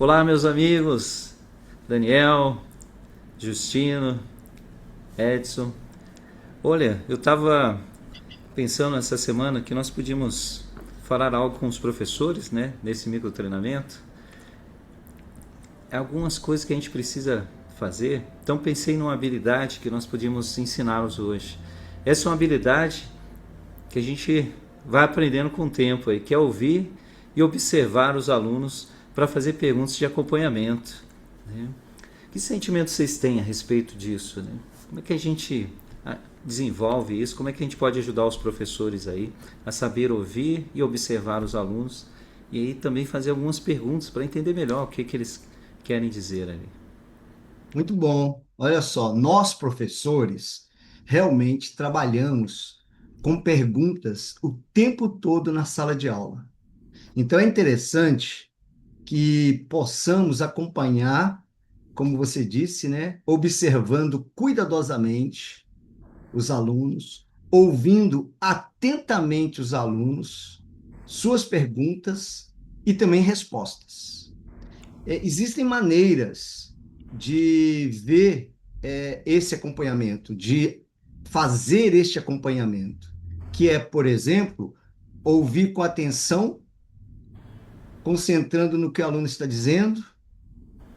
Olá, meus amigos, Daniel, Justino, Edson. Olha, eu estava pensando essa semana que nós podíamos falar algo com os professores, né, nesse microtreinamento. Algumas coisas que a gente precisa fazer. Então pensei numa habilidade que nós podíamos ensiná-los hoje. Essa é uma habilidade que a gente vai aprendendo com o tempo aí, que é ouvir e observar os alunos para fazer perguntas de acompanhamento, né? Que sentimento vocês têm a respeito disso, né? Como é que a gente desenvolve isso? Como é que a gente pode ajudar os professores aí a saber ouvir e observar os alunos e aí também fazer algumas perguntas para entender melhor o que, que eles querem dizer ali? Muito bom. Olha só, nós professores realmente trabalhamos com perguntas o tempo todo na sala de aula. Então é interessante que possamos acompanhar, como você disse, né, observando cuidadosamente os alunos, ouvindo atentamente os alunos, suas perguntas e também respostas. Existem maneiras de ver esse acompanhamento, de fazer este acompanhamento, que é, por exemplo, ouvir com atenção, concentrando no que o aluno está dizendo,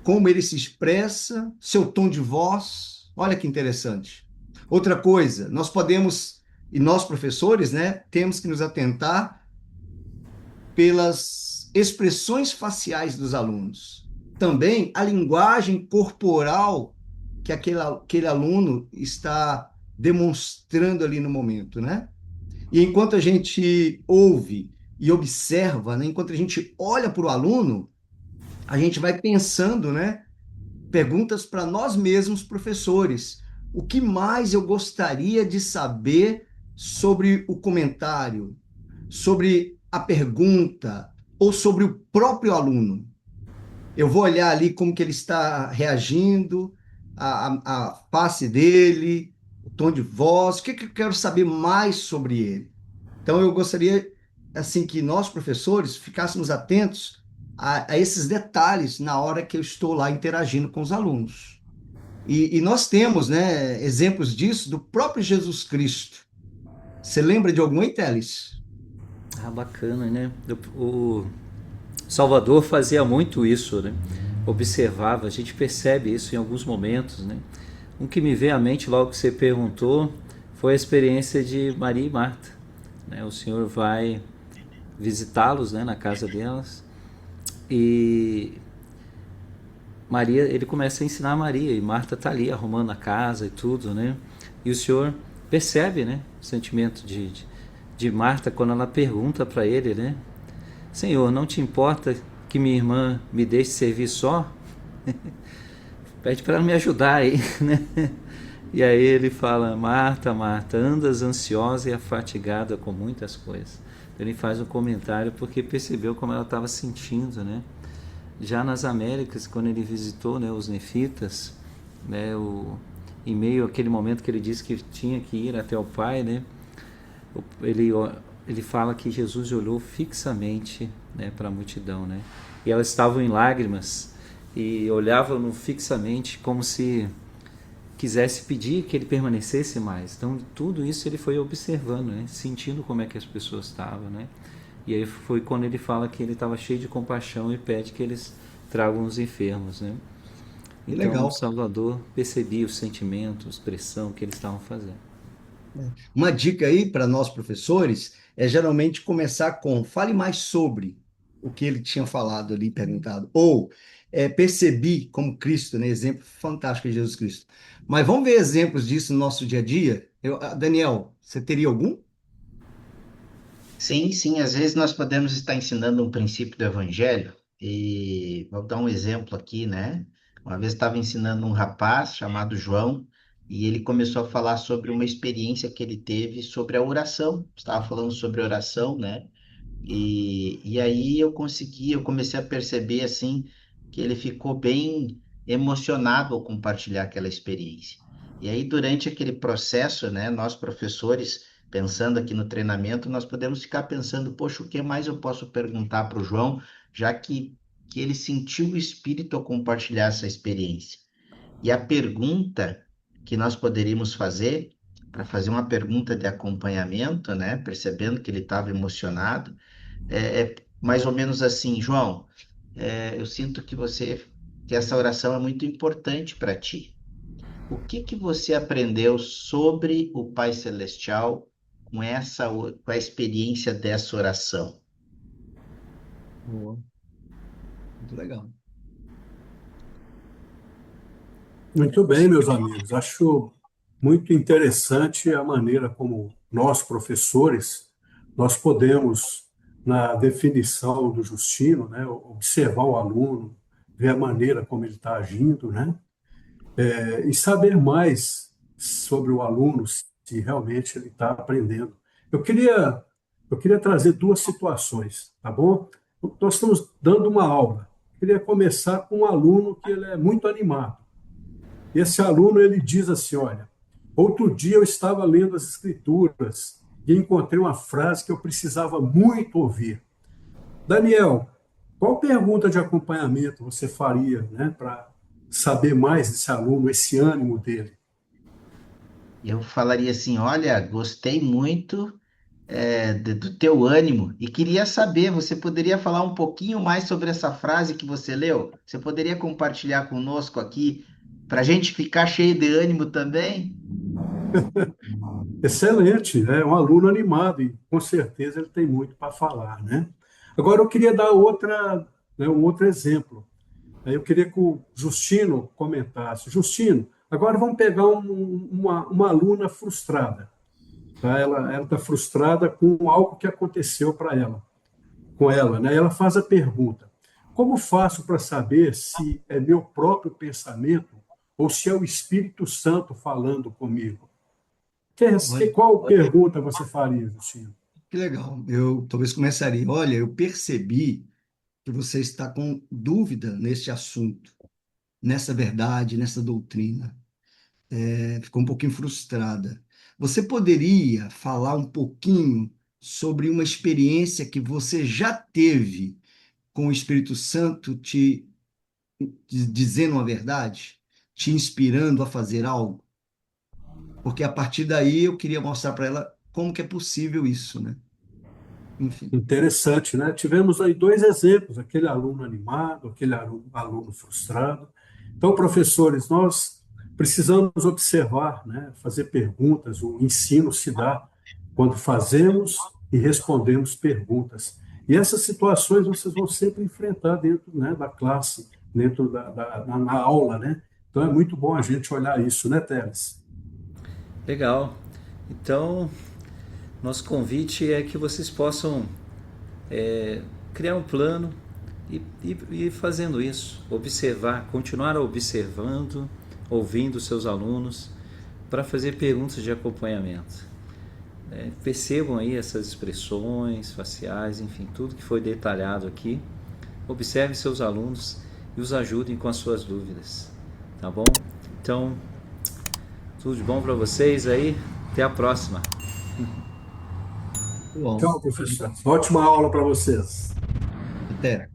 como ele se expressa, seu tom de voz. Olha que interessante. Outra coisa, nós podemos, e nós professores, né, temos que nos atentar pelas expressões faciais dos alunos. Também a linguagem corporal que aquele aluno está demonstrando ali no momento, né? E enquanto a gente ouve e observa, né, enquanto a gente olha para o aluno, a gente vai pensando, né, perguntas para nós mesmos, professores. O que mais eu gostaria de saber sobre o comentário, sobre a pergunta ou sobre o próprio aluno? Eu vou olhar ali como que ele está reagindo, a face dele, o tom de voz, o que que eu quero saber mais sobre ele. Então, eu gostaria, assim, que nós, professores, ficássemos atentos a esses detalhes na hora que eu estou lá interagindo com os alunos. E nós temos, né, exemplos disso do próprio Jesus Cristo. Você lembra de algum aí, Teles? Ah, bacana, né? O Salvador fazia muito isso, né? Observava, a gente percebe isso em alguns momentos, né? Um que me veio à mente logo que você perguntou foi a experiência de Maria e Marta, né? O Senhor vai visitá-los, né, na casa delas e Maria, ele começa a ensinar a Maria e Marta tá ali arrumando a casa e tudo, né? E o Senhor percebe, né, o sentimento de Marta quando ela pergunta para ele, né? Senhor, não te importa que minha irmã me deixe servir só? Pede para ela me ajudar aí, né? E aí ele fala: Marta, Marta, andas ansiosa e afatigada com muitas coisas. Ele faz um comentário porque percebeu como ela estava sentindo, né? Já nas Américas, quando ele visitou, né, os nefitas, né, em meio àquele momento que ele disse que tinha que ir até o Pai, né? Ele, ele fala que Jesus olhou fixamente, né, para a multidão, né? E elas estavam em lágrimas e olhavam-no fixamente como se quisesse pedir que ele permanecesse mais. Então tudo isso ele foi observando, né? Sentindo como é que as pessoas estavam, né? E aí foi quando ele fala que ele estava cheio de compaixão e pede que eles tragam os enfermos, né? Que Então o legal. Salvador percebia os sentimentos, pressão que eles estavam fazendo. Uma dica aí para nós professores é geralmente começar com fale mais sobre o que ele tinha falado ali, perguntado. Ou percebi como Cristo, né? Exemplo fantástico de Jesus Cristo. Mas vamos ver exemplos disso no nosso dia a dia? Daniel, você teria algum? Sim, sim, às vezes nós podemos estar ensinando um princípio do evangelho e vou dar um exemplo aqui, né? Uma vez estava ensinando um rapaz chamado João e ele começou a falar sobre uma experiência que ele teve sobre a oração. Estava falando sobre oração, né? E aí eu comecei a perceber assim que ele ficou bem emocionado ao compartilhar aquela experiência. E aí durante aquele processo, né, nós professores, pensando aqui no treinamento, nós podemos ficar pensando, poxa, o que mais eu posso perguntar para o João, já que que ele sentiu o Espírito ao compartilhar essa experiência. E a pergunta que nós poderíamos fazer, para fazer uma pergunta de acompanhamento, né, percebendo que ele estava emocionado, é mais ou menos assim: João, eu sinto que essa oração é muito importante para ti. O que que você aprendeu sobre o Pai Celestial com a experiência dessa oração? Boa, muito legal. Muito bem, meus amigos. Acho muito interessante a maneira como nós, professores, nós podemos, na definição do Justino, né, observar o aluno, ver a maneira como ele está agindo, né, e saber mais sobre o aluno, se realmente ele está aprendendo. Eu queria, eu queria trazer duas situações, tá bom? Nós estamos dando uma aula. Queria começar com um aluno que ele é muito animado. Esse aluno, ele diz assim, olha, outro dia eu estava lendo as escrituras e encontrei uma frase que eu precisava muito ouvir. Daniel, qual pergunta de acompanhamento você faria, né, para saber mais desse aluno, esse ânimo dele? Eu falaria assim: olha, gostei muito do teu ânimo e queria saber, você poderia falar um pouquinho mais sobre essa frase que você leu? Você poderia compartilhar conosco aqui para a gente ficar cheio de ânimo também? Excelente, é um aluno animado e com certeza ele tem muito para falar, né? Agora eu queria dar outra, né, um outro exemplo. Aí eu queria que o Justino comentasse. Justino, agora vamos pegar uma aluna frustrada. Tá? Ela está frustrada com algo que aconteceu para ela, com ela, né? Ela faz a pergunta: como faço para saber se é meu próprio pensamento ou se é o Espírito Santo falando comigo? Olha, Qual pergunta você faria, Justino? que legal. Eu talvez começaria. Olha, eu percebi que você está com dúvida neste assunto, nessa verdade, nessa doutrina. Ficou um pouquinho frustrada. Você poderia falar um pouquinho sobre uma experiência que você já teve com o Espírito Santo te dizendo uma verdade, te inspirando a fazer algo? Porque a partir daí eu queria mostrar para ela como que é possível isso, né? Enfim. Interessante, né? Tivemos aí dois exemplos, aquele aluno animado, aquele aluno frustrado. Então, professores, nós precisamos observar, né? Fazer perguntas. O ensino se dá quando fazemos e respondemos perguntas. E essas situações vocês vão sempre enfrentar dentro, né, da classe, dentro na aula, né? Então, é muito bom a gente olhar isso, né, Teles? Legal. Então, nosso convite é que vocês possam criar um plano e ir fazendo isso, observar, continuar observando, ouvindo seus alunos para fazer perguntas de acompanhamento. Percebam aí essas expressões faciais, enfim, tudo que foi detalhado aqui. Observe seus alunos e os ajudem com as suas dúvidas, tá bom? Então, tudo de bom para vocês aí. Até a próxima. Bom, Tchau, professor. Ótima aula para vocês. até.